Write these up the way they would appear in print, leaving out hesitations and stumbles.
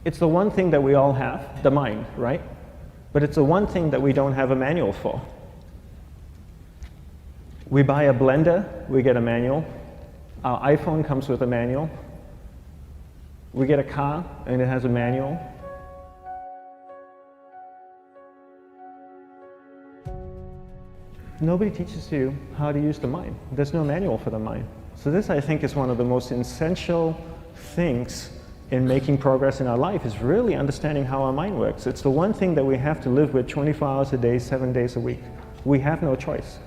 It's the one thing that we all have, the mind, right? But it's the one thing that we don't have a manual for. We buy a blender, we get a manual. Our iPhone comes with a manual. We get a car and it has a manual. Nobody teaches you how to use the mind. There's no manual for the mind. So this, I think, is one of the most essential things in making progress in our life, is really understanding how our mind works. It's the one thing that we have to live with 24 hours a day, 7 days a week. We have no choice.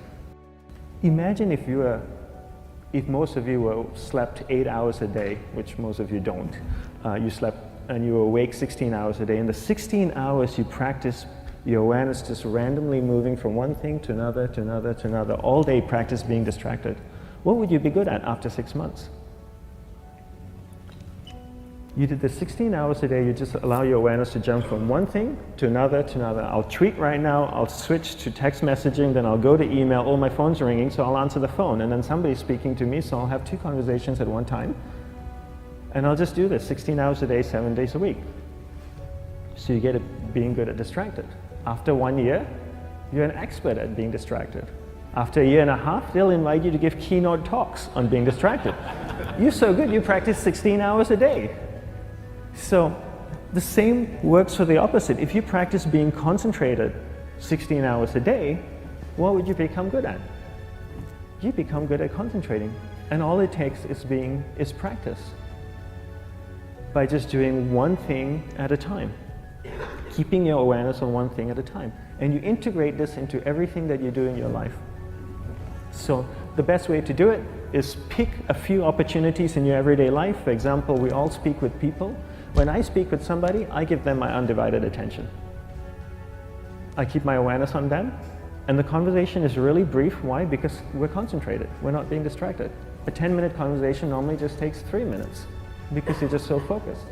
Imagine if most of you slept 8 hours a day, which most of you don't. You slept and you were awake 16 hours a day. In the 16 hours you practice your awareness just randomly moving from one thing to another, to another, to another, all day practice being distracted. What would you be good at after 6 months? You did this 16 hours a day, you just allow your awareness to jump from one thing to another, to another. I'll tweet right now, I'll switch to text messaging, then I'll go to email, oh, my phone's ringing, so I'll answer the phone, and then somebody's speaking to me, so I'll have 2 conversations at one time. And I'll just do this 16 hours a day, 7 days a week. So you get it being good at distracted. After 1 year, you're an expert at being distracted. After a year and a half, they'll invite you to give keynote talks on being distracted. You're so good, you practice 16 hours a day. So the same works for the opposite. If you practice being concentrated 16 hours a day, what would you become good at? You become good at concentrating. And all it takes is practice. By just doing one thing at a time. Keeping your awareness on one thing at a time. And you integrate this into everything that you do in your life. So the best way to do it is pick a few opportunities in your everyday life. For example, we all speak with people. When I speak with somebody, I give them my undivided attention. I keep my awareness on them, and the conversation is really brief. Why? Because we're concentrated. We're not being distracted. A 10-minute conversation normally just takes 3 minutes because you're just so focused.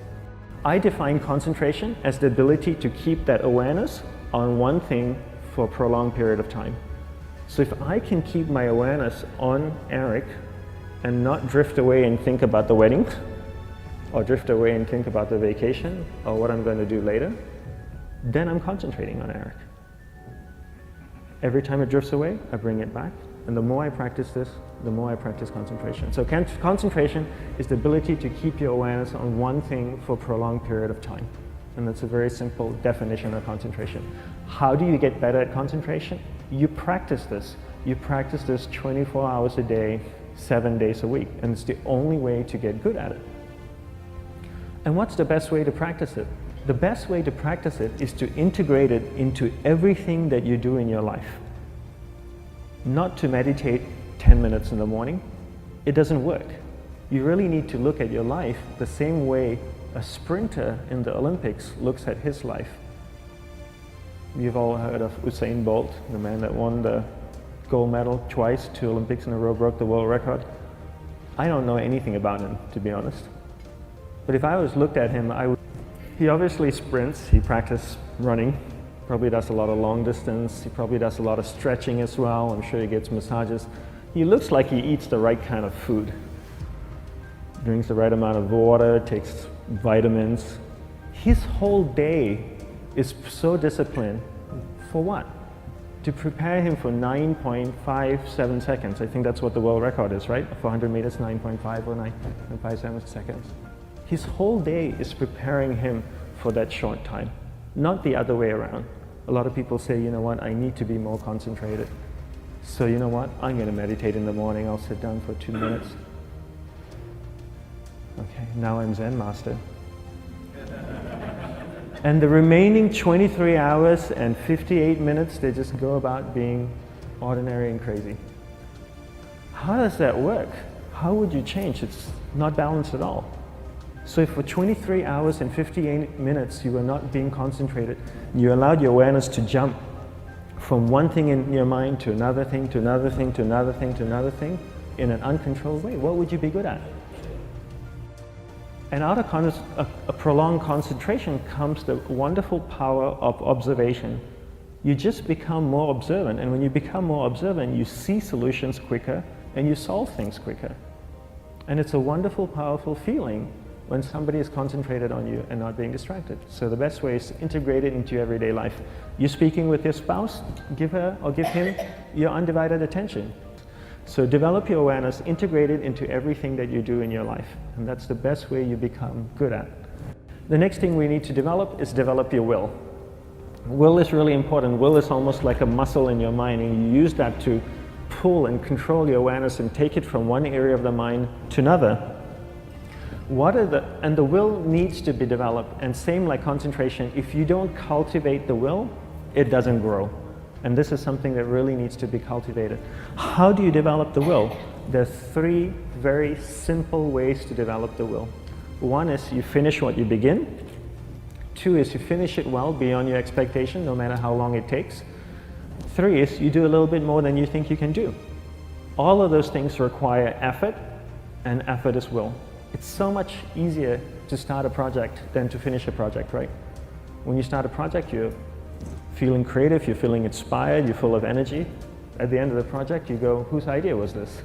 I define concentration as the ability to keep that awareness on one thing for a prolonged period of time. So if I can keep my awareness on Eric and not drift away and think about the wedding, or drift away and think about the vacation, or what I'm going to do later, then I'm concentrating on Eric. Every time it drifts away, I bring it back. And the more I practice this, the more I practice concentration. So concentration is the ability to keep your awareness on one thing for a prolonged period of time. And that's a very simple definition of concentration. How do you get better at concentration? You practice this. You practice this 24 hours a day, 7 days a week. And it's the only way to get good at it. And what's the best way to practice it? The best way to practice it is to integrate it into everything that you do in your life. Not to meditate 10 minutes in the morning. It doesn't work. You really need to look at your life the same way a sprinter in the Olympics looks at his life. You've all heard of Usain Bolt, the man that won the gold medal twice, 2 Olympics in a row, broke the world record. I don't know anything about him, to be honest. But if I was looked at him, he obviously sprints, he practices running, probably does a lot of long distance, he probably does a lot of stretching as well, I'm sure he gets massages. He looks like he eats the right kind of food. Drinks the right amount of water, takes vitamins. His whole day is so disciplined. For what? To prepare him for 9.57 seconds. I think that's what the world record is, right? For 100 meters, 9.5 or 9.57 seconds. His whole day is preparing him for that short time, not the other way around. A lot of people say, you know what, I need to be more concentrated. So you know what, I'm going to meditate in the morning, I'll sit down for 2 minutes. Okay, now I'm Zen master. And the remaining 23 hours and 58 minutes, they just go about being ordinary and crazy. How does that work? How would you change? It's not balanced at all. So if for 23 hours and 58 minutes you were not being concentrated, you allowed your awareness to jump from one thing in your mind to another thing, to another thing, to another thing, to another thing, in an uncontrolled way, what would you be good at? And out of a prolonged concentration comes the wonderful power of observation. You just become more observant, and when you become more observant, you see solutions quicker and you solve things quicker. And it's a wonderful, powerful feeling when somebody is concentrated on you and not being distracted. So the best way is to integrate it into your everyday life. You're speaking with your spouse, give her or give him your undivided attention. So develop your awareness, integrate it into everything that you do in your life. And that's the best way you become good at. The next thing we need to develop is develop your will. Will is really important. Will is almost like a muscle in your mind, and you use that to pull and control your awareness and take it from one area of the mind to another. And the will needs to be developed, and same like concentration, if you don't cultivate the will, it doesn't grow. And this is something that really needs to be cultivated. How do you develop the will? There's 3 very simple ways to develop the will. 1 is you finish what you begin. 2 is you finish it well beyond your expectation, no matter how long it takes. 3 is you do a little bit more than you think you can do. All of those things require effort, and effort is will. It's so much easier to start a project than to finish a project, right? When you start a project, you're feeling creative, you're feeling inspired, you're full of energy. At the end of the project, you go, whose idea was this?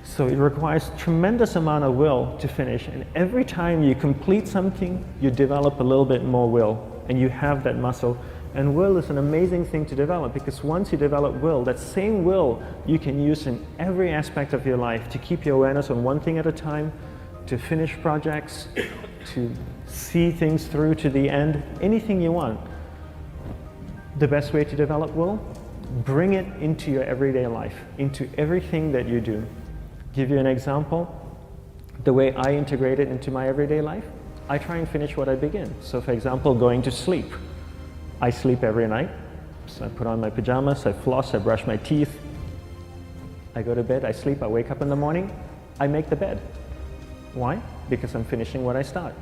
So it requires tremendous amount of will to finish, and every time you complete something, you develop a little bit more will, and you have that muscle. And will is an amazing thing to develop, because once you develop will, that same will you can use in every aspect of your life to keep your awareness on one thing at a time, to finish projects, to see things through to the end, anything you want. The best way to develop will? Bring it into your everyday life, into everything that you do. Give you an example, the way I integrate it into my everyday life, I try and finish what I begin. So for example, going to sleep. I sleep every night, so I put on my pajamas, I floss, I brush my teeth, I go to bed, I sleep, I wake up in the morning, I make the bed. Why? Because I'm finishing what I start.